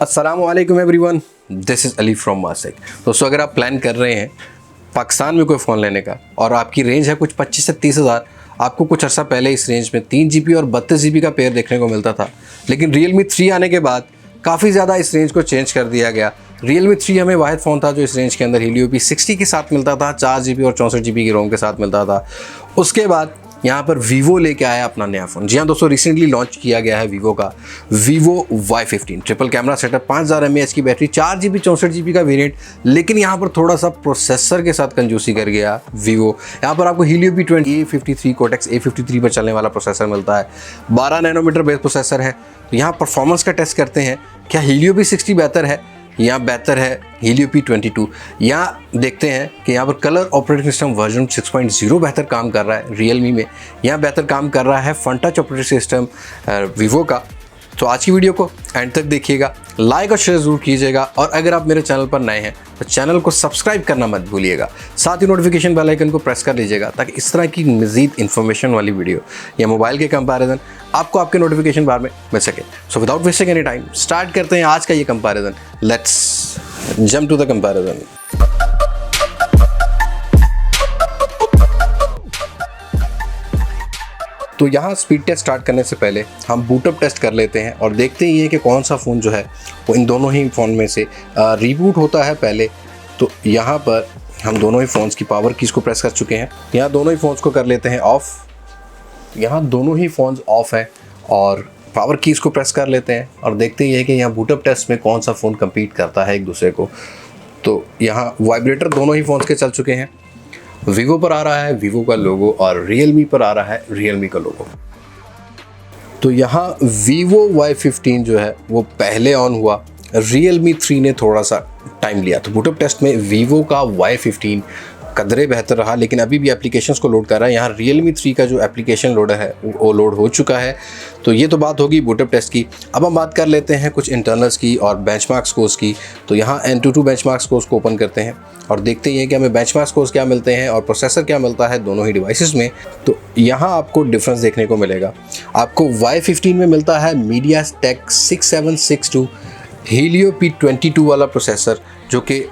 अस्सलामुअलैकुम everyone, this is Ali from मासिक। दोस्तों, अगर आप प्लान कर रहे हैं पाकिस्तान में कोई फ़ोन लेने का और आपकी रेंज है कुछ 25 से 30 हज़ार, आपको कुछ अर्सा पहले इस रेंज में 3 GB और 32 GB का पेयर देखने को मिलता था, लेकिन Realme 3 आने के बाद काफ़ी ज़्यादा इस रेंज को चेंज कर दिया गया। Realme 3 हमें वाहिद फ़ोन था जो इस रेंज के अंदर Helio P60 के साथ मिलता था, 4 GB और 64 GB की रोम के साथ मिलता था। उसके बाद यहाँ पर Vivo लेके आया अपना नया फ़ोन। जी हाँ दोस्तों, रिसेंटली लॉन्च किया गया है Vivo का Vivo Y15 triple camera setup, 5000 mAh की बैटरी, 4 GB 64 GB का वेरिएंट। लेकिन यहाँ पर थोड़ा सा प्रोसेसर के साथ कंजूसी कर गया Vivo। यहाँ पर आपको Helio P20 A53 Cortex A53 पर चलने वाला प्रोसेसर मिलता है, 12 नैनोमीटर बेस प्रोसेसर है। तो यहाँ परफॉर्मेंस का टेस्ट करते हैं, क्या Helio P60 बेहतर है या बेहतर है Helio P22। यहाँ देखते हैं कि यहाँ पर कलर ऑपरेटिंग सिस्टम वर्जन 6.0 बेहतर काम कर रहा है Realme में, यहाँ बेहतर काम कर रहा है fun touch operating system Vivo का। तो आज की वीडियो को एंड तक देखिएगा, लाइक और शेयर ज़रूर कीजिएगा, और अगर आप मेरे चैनल पर नए हैं तो चैनल को सब्सक्राइब करना मत भूलिएगा, साथ ही नोटिफिकेशन बेल आइकन को प्रेस कर लीजिएगा ताकि इस तरह की मज़ीद इन्फॉर्मेशन वाली वीडियो या मोबाइल के कंपैरिजन आपको आपके नोटिफिकेशन बार में मिल सके। So without wasting any time start करते हैं आज का ये comparison. Let's jump to the comparison. तो यहाँ स्पीड टेस्ट स्टार्ट करने से पहले हम बूटअप टेस्ट कर लेते हैं और देखते ही हैं कि कौन सा फ़ोन जो है वो इन दोनों ही फ़ोन में से रीबूट होता है पहले। तो यहाँ पर हम दोनों ही फ़ोन्स की पावर कीज़ को प्रेस कर चुके हैं। यहाँ दोनों ही फ़ोन्स को कर लेते हैं ऑफ़। यहाँ दोनों ही फ़ोन्स ऑफ़ है और पावर कीज़ को प्रेस कर लेते हैं और देखते ही है कि यहाँ बूटअप टेस्ट में कौन सा फ़ोन कम्पीट करता है एक दूसरे को। तो यहाँ वाइब्रेटर दोनों ही फ़ोन्स के चल चुके हैं। Vivo पर आ रहा है Vivo का लोगो और Realme पर आ रहा है Realme का लोगो। तो यहाँ Vivo Y15 जो है वो पहले ऑन हुआ, Realme 3 ने थोड़ा सा टाइम लिया। तो बूटअप टेस्ट में Vivo का Y15 कदरे बेहतर रहा, लेकिन अभी भी एप्लीकेशंस को लोड कर रहा है। यहाँ Realme 3 का जो एप्लीकेशन लोडर है वो लोड हो चुका है। तो ये तो बात होगी बूटअप टेस्ट की। अब हम बात कर लेते हैं कुछ इंटरनल्स की और बेंचमार्क स्कोर्स की। तो यहाँ Antutu बेंचमार्क स्कोर्स को ओपन करते हैं और देखते ही हैं कि हमें बेंचमार्क स्कोर्स क्या मिलते हैं और प्रोसेसर क्या मिलता है दोनों ही डिवाइसेस में। तो यहाँ आपको डिफरेंस देखने को मिलेगा। आपको Y15 में मिलता है MediaTek 6762 Helio P22 वाला प्रोसेसर जो कि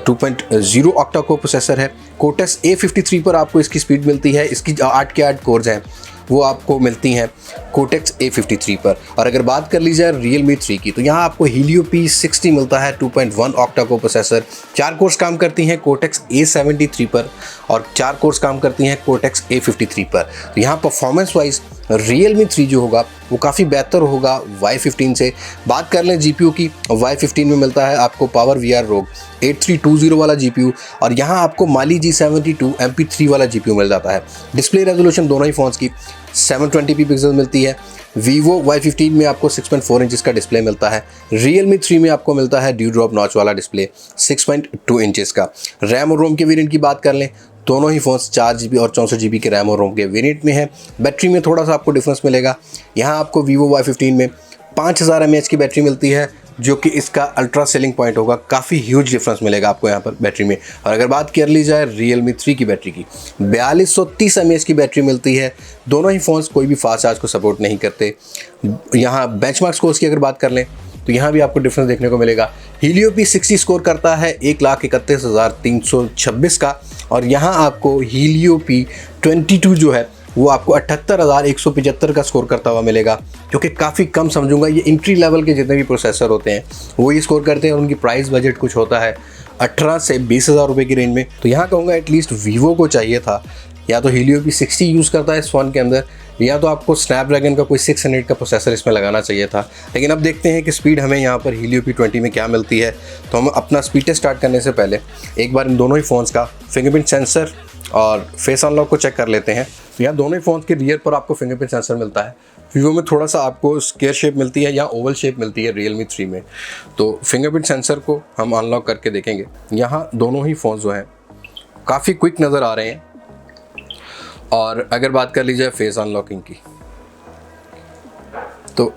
2.0 ऑक्टा कोर प्रोसेसर है। Cortex A53 पर आपको इसकी स्पीड मिलती है, इसकी 8 के 8 कोर्स हैं वो आपको मिलती हैं Cortex A53 पर। और अगर बात कर ली जाए Realme 3 की, तो यहाँ आपको Helio P60 मिलता है 2.1 ऑक्टा कोर प्रोसेसर, 4 कोर्स काम करती हैं Cortex A73 पर और 4 कोर्स काम करती हैं Cortex A53 पर। तो यहाँ परफॉर्मेंस वाइज Realme 3 जो होगा वो काफ़ी बेहतर होगा Y15 से। बात कर लें GPU की, Y15 में मिलता है आपको Power VR ROG 8320 वाला GPU और यहाँ आपको Mali G72 MP3 वाला GPU मिल जाता है। डिस्प्ले रेजोल्यूशन दोनों ही फ़ोन्स की 720p पिक्सल मिलती है। Vivo Y15 में आपको 6.4 इंचज़ का डिस्प्ले मिलता है। Realme 3 में आपको मिलता है ड्यू ड्रॉप नॉच वाला डिस्प्ले 6.2 इंचज़ का। रैम और रोम के वेरिएंट की बात कर लें, दोनों ही फ़ोन्स 4 GB और 64 GB के रैम और रोम के वेरिएंट में है। बैटरी में थोड़ा सा आपको डिफरेंस मिलेगा। यहाँ आपको Vivo Y15 में 5000 mAh की बैटरी मिलती है जो कि इसका अल्ट्रा सेलिंग पॉइंट होगा, काफ़ी ह्यूज डिफरेंस मिलेगा आपको यहाँ पर बैटरी में। और अगर बात कर ली जाए Realme 3 की बैटरी की, 4230 mAh की बैटरी मिलती है। दोनों ही फ़ोन्स कोई भी फास्ट चार्ज को सपोर्ट नहीं करते। यहाँ बेंचमार्क स्कोर्स की अगर बात कर लें तो यहाँ भी आपको डिफरेंस देखने को मिलेगा। Helio P60 स्कोर करता है 1,31,326 का और यहाँ आपको Helio P22 जो है वो आपको 78,175 का स्कोर करता हुआ मिलेगा, जो कि काफ़ी कम समझूंगा। ये एंट्री लेवल के जितने भी प्रोसेसर होते हैं वो ये स्कोर करते हैं और उनकी प्राइस बजट कुछ होता है 18 से 20,000 रुपये की रेंज में। तो यहाँ कहूँगा एटलीस्ट Vivo को चाहिए था, या तो Helio P60 यूज़ करता है इस फ़ोन के अंदर, या तो आपको स्नैपड्रैगन का कोई 600 का प्रोसेसर इसमें लगाना चाहिए था। लेकिन अब देखते हैं कि स्पीड हमें यहाँ पर Helio P20 में क्या मिलती है। तो हम अपना स्पीड टेस्ट स्टार्ट करने से पहले एक बार इन दोनों ही फ़ोन्स का फिंगरप्रिंट सेंसर और फेस अनलॉक को चेक कर लेते हैं। तो यहाँ दोनों ही फ़ोन्स के रियर पर आपको फिंगरप्रिंट सेंसर मिलता है। Vivo में थोड़ा सा आपको स्क्वायर शेप मिलती है या ओवल शेप मिलती है Realme 3 में। तो फिंगरप्रिंट सेंसर को हम अनलॉक करके देखेंगे। यहाँ दोनों ही फ़ोन्स जो हैं काफ़ी क्विक नज़र आ रहे हैं। और अगर बात कर ली जाए फेस अनलॉकिंग की, तो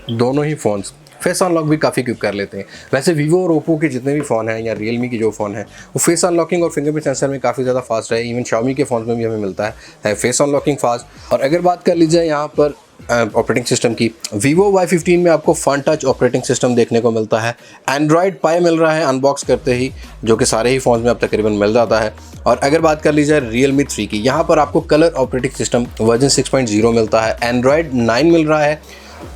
दोनों ही फ़ोन्स फेस अनलॉक भी काफ़ी क्विक कर लेते हैं। वैसे Vivo और Oppo के जितने भी फ़ोन हैं या Realme की जो फ़ोन है वो फेस अनलॉकिंग और फिंगरप्रिंट सेंसर में काफ़ी ज़्यादा फास्ट है। इवन Xiaomi के फ़ोन में भी हमें मिलता है फेस अनलॉकिंग फास्ट। और अगर बात कर ली जाए यहाँ पर ऑपरेटिंग सिस्टम की। Vivo Y15 में आपको फन टच ऑपरेटिंग सिस्टम देखने को मिलता है। एंड्रॉयड पाई मिल रहा है अनबॉक्स करते ही, जो कि सारे ही फ़ोन्स में अब तकरीबन मिल जाता है। और अगर बात कर ली जाए Realme 3 की, यहाँ पर आपको कलर ऑपरेटिंग सिस्टम वर्जन 6.0 मिलता है, एंड्रॉयड 9 मिल रहा है।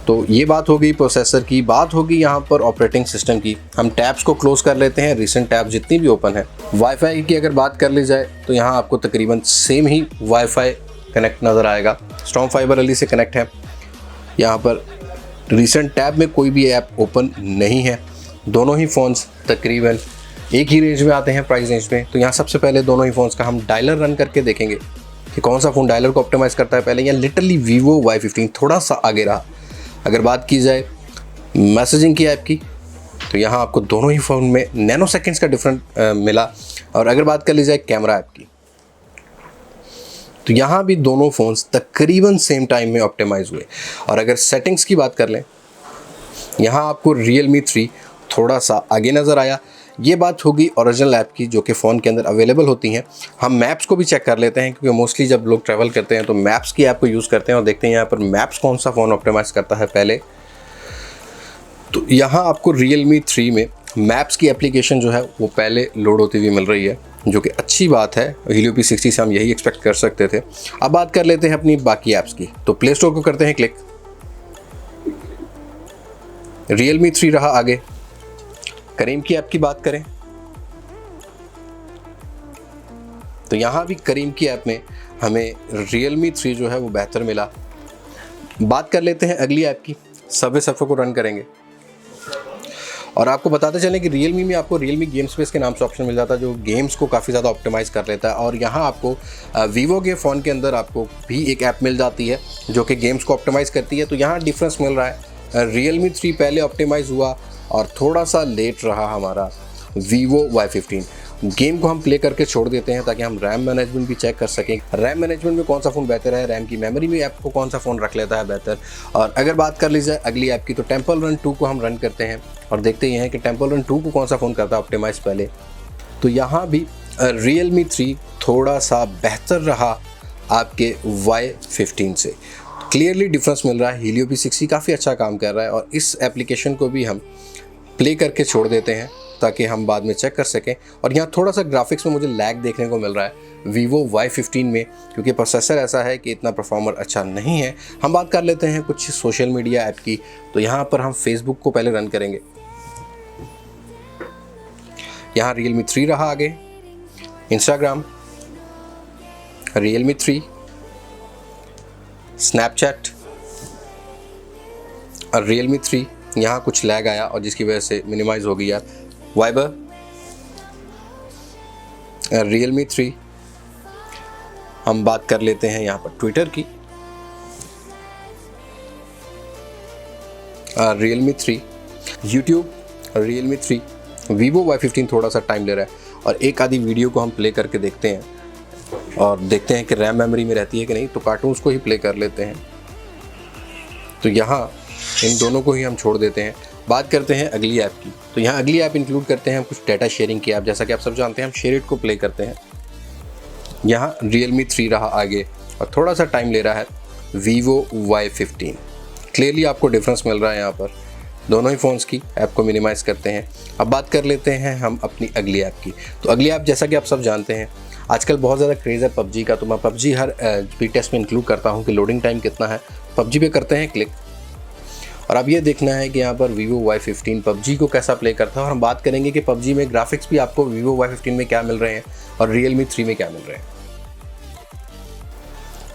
तो ये बात होगी प्रोसेसर की। बात होगी यहाँ पर ऑपरेटिंग सिस्टम की। हम टैब्स को क्लोज कर लेते हैं, रिसेंट टैब जितनी भी ओपन है। वाईफाई की अगर बात कर ली जाए तो यहाँ आपको तकरीबन सेम ही वाईफाई कनेक्ट नज़र आएगा, स्टॉर्म फाइबर अली से कनेक्ट है। यहाँ पर रिसेंट टैब में कोई भी ऐप ओपन नहीं है। दोनों ही फ़ोन्स तकरीबन एक ही रेंज में आते हैं, प्राइस रेंज में। तो यहाँ सबसे पहले दोनों ही फ़ोन्स का हम डायलर रन करके देखेंगे कि कौन सा फ़ोन डायलर को ऑप्टिमाइज़ करता है पहले। यहाँ लिटरली Vivo Y15 थोड़ा सा आगे रहा। अगर बात की जाए मैसेजिंग की ऐप की, तो यहाँ आपको दोनों ही फ़ोन में नैनो सेकेंड्स का डिफरेंट मिला। और अगर बात कर ली जाए कैमरा ऐप की, तो यहाँ भी दोनों फ़ोन्स तकरीबन सेम टाइम में ऑप्टिमाइज़ हुए। और अगर सेटिंग्स की बात कर लें, यहाँ आपको Realme 3 थोड़ा सा आगे नज़र आया। ये बात होगी ओरिजिनल ऐप की, जो कि फ़ोन के अंदर अवेलेबल होती हैं। हम मैप्स को भी चेक कर लेते हैं, क्योंकि मोस्टली जब लोग ट्रैवल करते हैं तो मैप्स की ऐप को यूज़ करते हैं, और देखते हैं यहाँ पर मैप्स कौन सा फ़ोन ऑप्टिमाइज़ करता है पहले। तो यहाँ आपको Realme 3 में मैप्स की एप्लीकेशन जो है वो पहले लोड होती हुई मिल रही है, जो कि अच्छी बात है। Helio P60 से हम यही एक्सपेक्ट कर सकते थे। अब बात कर लेते हैं अपनी बाकी ऐप्स की। तो प्ले स्टोर को करते हैं क्लिक, Realme 3 रहा आगे। करीम की ऐप की बात करें तो यहाँ भी करीम की ऐप में हमें Realme 3 जो है वो बेहतर मिला। बात कर लेते हैं अगली ऐप की, सबवे सर्फर को रन करेंगे और आपको बताते चलें कि Realme में आपको Realme गेम स्पेस के नाम से ऑप्शन मिल जाता है, जो गेम्स को काफ़ी ज़्यादा ऑप्टिमाइज़ कर लेता है। और यहाँ आपको Vivo के फ़ोन के अंदर आपको भी एक ऐप मिल जाती है जो कि गेम्स को ऑप्टिमाइज़ करती है। तो यहाँ डिफरेंस मिल रहा है। Realme 3 पहले ऑप्टिमाइज़ हुआ और थोड़ा सा लेट रहा हमारा Vivo Y15। गेम को हम प्ले करके छोड़ देते हैं ताकि हम रैम मैनेजमेंट भी चेक कर सकें। रैम मैनेजमेंट में कौन सा फ़ोन बेहतर है, रैम की मेमोरी में ऐप को कौन सा फ़ोन रख लेता है बेहतर। और अगर बात कर ली जाए अगली ऐप की, तो टेम्पल रन 2 को हम रन करते हैं और देखते ही हैं कि टेम्पल रन 2 को कौन सा फ़ोन करता है ऑप्टिमाइज़ पहले। तो यहाँ भी Realme 3 थोड़ा सा बेहतर रहा आपके Y15 से। क्लियरली डिफरेंस मिल रहा है। Helio P60 काफ़ी अच्छा काम कर रहा है और इस एप्लीकेशन को भी हम प्ले करके छोड़ देते हैं ताकि हम बाद में चेक कर सकें। और यहाँ थोड़ा सा ग्राफिक्स में मुझे लैग देखने को मिल रहा है Vivo Y15 में, क्योंकि प्रोसेसर ऐसा है कि इतना परफॉर्मर अच्छा नहीं है। हम बात कर लेते हैं कुछ सोशल मीडिया ऐप की। तो यहाँ पर हम फेसबुक को पहले रन करेंगे। यहाँ Realme 3 रहा आगे, इंस्टाग्राम, Realme 3, स्नैपचैट और Realme 3। यहाँ कुछ लैग आया और जिसकी वजह से मिनिमाइज़ हो गया। Viber, Realme 3। हम बात कर लेते हैं यहाँ पर ट्विटर की, Realme 3, YouTube, Realme 3। Vivo Y15 थोड़ा सा टाइम ले रहा है और एक आधी वीडियो को हम प्ले करके देखते हैं और देखते हैं कि रैम मेमोरी में रहती है कि नहीं। तो कार्टून्स को ही प्ले कर लेते हैं। तो यहाँ इन दोनों को ही हम छोड़ देते हैं। बात करते हैं अगली ऐप की। तो यहाँ अगली ऐप इंक्लूड करते हैं हम कुछ डाटा शेयरिंग की ऐप। जैसा कि आप सब जानते हैं, हम शेयर इट को प्ले करते हैं। यहाँ Realme 3 रहा आगे और थोड़ा सा टाइम ले रहा है Vivo Y15। क्लियरली आपको डिफरेंस मिल रहा है यहाँ पर। दोनों ही फ़ोन्स की ऐप को मिनिमाइज़ करते हैं। अब बात कर लेते हैं हम अपनी अगली ऐप की। तो अगली ऐप, जैसा कि आप सब जानते हैं, आजकल बहुत ज़्यादा क्रेज़ है PUBG का। तो मैं PUBG हर स्पीड टेस्ट में इंक्लूड करता हूँ कि लोडिंग टाइम कितना है। PUBG पे करते हैं क्लिक और अब ये देखना है कि यहाँ पर Vivo Y15 PUBG को कैसा प्ले करता है। और हम बात करेंगे कि PUBG में ग्राफिक्स भी आपको Vivo Y15 में क्या मिल रहे हैं और Realme 3 में क्या मिल रहे हैं।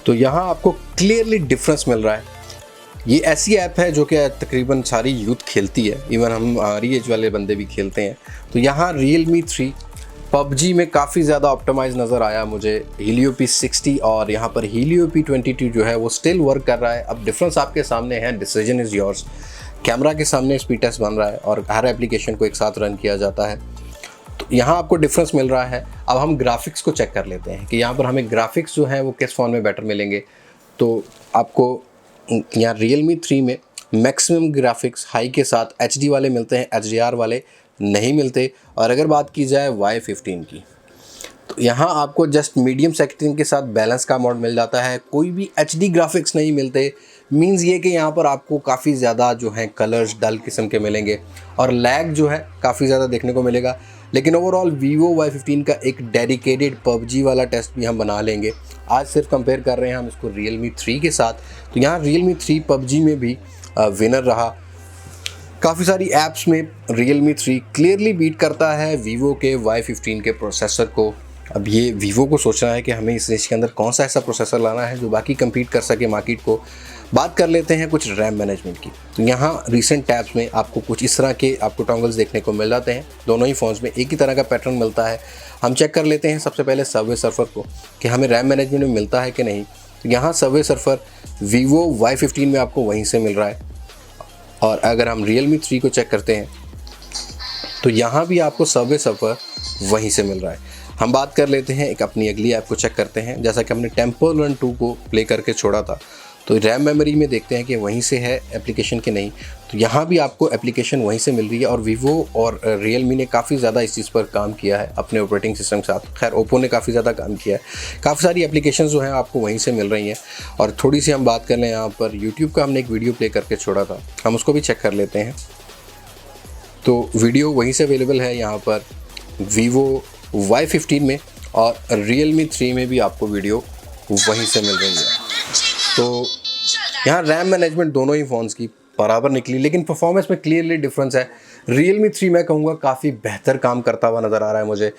तो यहाँ आपको क्लियरली डिफरेंस मिल रहा है। ये ऐसी ऐप है जो कि तकरीबन सारी यूथ खेलती है, इवन हमारी एज वाले बंदे भी खेलते हैं। तो यहाँ Realme 3 PUBG में काफ़ी ज़्यादा ऑप्टिमाइज़ नज़र आया मुझे। Helio P60 और यहाँ पर Helio P22 जो है वो स्टिल वर्क कर रहा है। अब डिफरेंस आपके सामने है, डिसीजन इज़ योर्स। कैमरा के सामने स्पीड टेस्ट बन रहा है और हर एप्लीकेशन को एक साथ रन किया जाता है। तो यहाँ आपको डिफरेंस मिल रहा है। अब हम ग्राफिक्स को चेक कर लेते हैं कि यहाँ पर हमें ग्राफिक्स जो है वो किस फ़ोन में बेटर मिलेंगे। तो आपको यहाँ Realme 3 में मैक्सिमम ग्राफिक्स हाई के साथ HD वाले मिलते हैं, HDR वाले नहीं मिलते। और अगर बात की जाए Y15 की, तो यहाँ आपको जस्ट मीडियम सेटिंग के साथ बैलेंस का मोड मिल जाता है। कोई भी HD ग्राफिक्स नहीं मिलते मीन्स ये कि यहाँ पर आपको काफ़ी ज़्यादा जो है कलर्स डल किस्म के मिलेंगे और लैग जो है काफ़ी ज़्यादा देखने को मिलेगा। लेकिन ओवरऑल Vivo Y15 का एक डेडिकेटेड PUBG वाला टेस्ट भी हम बना लेंगे। आज सिर्फ कंपेयर कर रहे हैं हम इसको Realme 3 के साथ, तो यहाँ Realme 3 PUBG में भी विनर रहा। काफ़ी सारी ऐप्स में Realme 3 क्लियरली बीट करता है Vivo के Y15 के प्रोसेसर को। अब ये Vivo को सोचना है कि हमें इस रेंज के अंदर कौन सा ऐसा प्रोसेसर लाना है जो बाकी compete कर सके मार्केट को। बात कर लेते हैं कुछ रैम मैनेजमेंट की। तो यहाँ रिसेंट टैब्स में आपको कुछ इस तरह के आपको टॉगल्स देखने को मिल जाते हैं। दोनों ही फ़ोन्स में एक ही तरह का पैटर्न मिलता है। हम चेक कर लेते हैं सबसे पहले सबवे सर्फर को कि हमें रैम मैनेजमेंट में मिलता है कि नहीं। तो यहाँ सबवे सर्फर Vivo Y15 में आपको वहीं से मिल रहा है। और अगर हम Realme 3 को चेक करते हैं तो यहाँ भी आपको सबवे सर्फर वहीं से मिल रहा है। हम बात कर लेते हैं एक अपनी अगली ऐप को चेक करते हैं। जैसा कि हमने टेम्पल रन 2 को प्ले करके छोड़ा था, तो रैम मेमोरी में देखते हैं कि वहीं से है एप्लीकेशन के नहीं। तो यहाँ भी आपको एप्लीकेशन वहीं से मिल रही है और Vivo और Realme ने काफ़ी ज़्यादा इस चीज़ पर काम किया है अपने ऑपरेटिंग सिस्टम के साथ। खैर Oppo ने काफ़ी ज़्यादा काम किया है। काफ़ी सारी एप्लीकेशन जो हैं आपको वहीं से मिल रही हैं। और थोड़ी सी हम बात कर लें यहाँ पर YouTube का हमने एक वीडियो प्ले करके छोड़ा था, हम उसको भी चेक कर लेते हैं। तो वीडियो वहीं से अवेलेबल है यहाँ पर Vivo Y15 में और Realme 3 में भी आपको वीडियो वहीं से मिल रही है। तो यहाँ रैम मैनेजमेंट दोनों ही फ़ोन्स की बराबर निकली, लेकिन परफॉर्मेंस में क्लियरली डिफरेंस है। Realme 3 मैं कहूँगा काफ़ी बेहतर काम करता हुआ नज़र आ रहा है मुझे।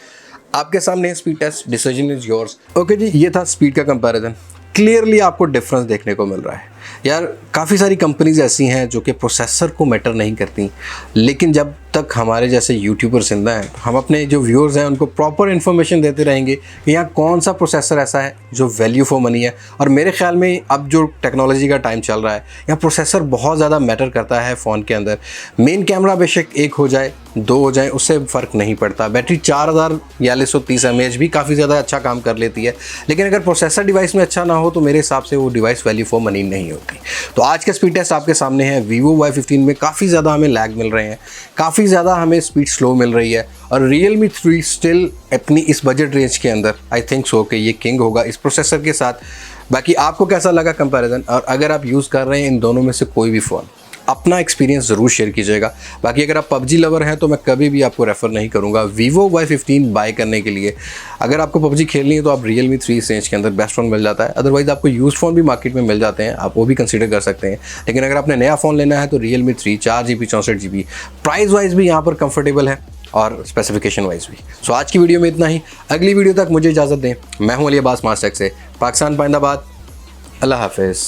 आपके सामने speed test, decision is yours. Okay जी, ये था स्पीड का कंपैरिजन। क्लियरली आपको डिफरेंस देखने को मिल रहा है। यार काफ़ी सारी कंपनीज ऐसी हैं जो कि प्रोसेसर को मैटर नहीं करती, लेकिन जब तक हमारे जैसे यूट्यूबर जिंदा हैं, हम अपने जो व्यूअर्स हैं उनको प्रॉपर इन्फॉर्मेशन देते रहेंगे कि यहाँ कौन सा प्रोसेसर ऐसा है जो वैल्यू फॉर मनी है। और मेरे ख्याल में अब जो टेक्नोलॉजी का टाइम चल रहा है, यहाँ प्रोसेसर बहुत ज़्यादा मैटर करता है फ़ोन के अंदर। मेन कैमरा बेशक एक हो जाए, दो हो जाए, उससे फ़र्क नहीं पड़ता। बैटरी 4030 mAh भी काफ़ी ज़्यादा अच्छा काम कर लेती है, लेकिन अगर प्रोसेसर डिवाइस में अच्छा ना हो तो मेरे हिसाब से वो डिवाइस वैल्यू फॉर मनी नहीं होती। तो आज के स्पीड टेस्ट आपके सामने है। Vivo Y15 में काफ़ी ज़्यादा हमें लैग मिल रहे हैं, काफ़ी ज़्यादा हमें स्पीड स्लो मिल रही है। और Realme 3 स्टिल अपनी इस बजट रेंज के अंदर आई थिंक सो कि ये किंग होगा इस प्रोसेसर के साथ। बाकी आपको कैसा लगा कंपैरिजन, और अगर आप यूज़ कर रहे हैं इन दोनों में से कोई भी फ़ोन, अपना एक्सपीरियंस ज़रूर शेयर कीजिएगा। बाकी अगर आप PUBG लवर हैं तो मैं कभी भी आपको रेफ़र नहीं करूँगा Vivo Y15 बाय करने के लिए। अगर आपको PUBG खेलनी है तो आप Realme 3 रेंज के अंदर बेस्ट फ़ोन मिल जाता है। अदरवाइज़ आपको यूज़ फ़ोन भी मार्केट में मिल जाते हैं, आप वो भी कंसीडर कर सकते हैं। लेकिन अगर आपने नया फ़ोन लेना है तो Realme 3 4GB 64GB price wise भी यहाँ पर कंफर्टेबल है और स्पेसिफिकेशन वाइज भी। सो आज की वीडियो में इतना ही। अगली वीडियो तक मुझे इजाज़त दें। मैं हूँ अली अब्बास मास्टेक से, पाकिस्तान पाइंदाबाद। अल्लाह हाफ़िज़।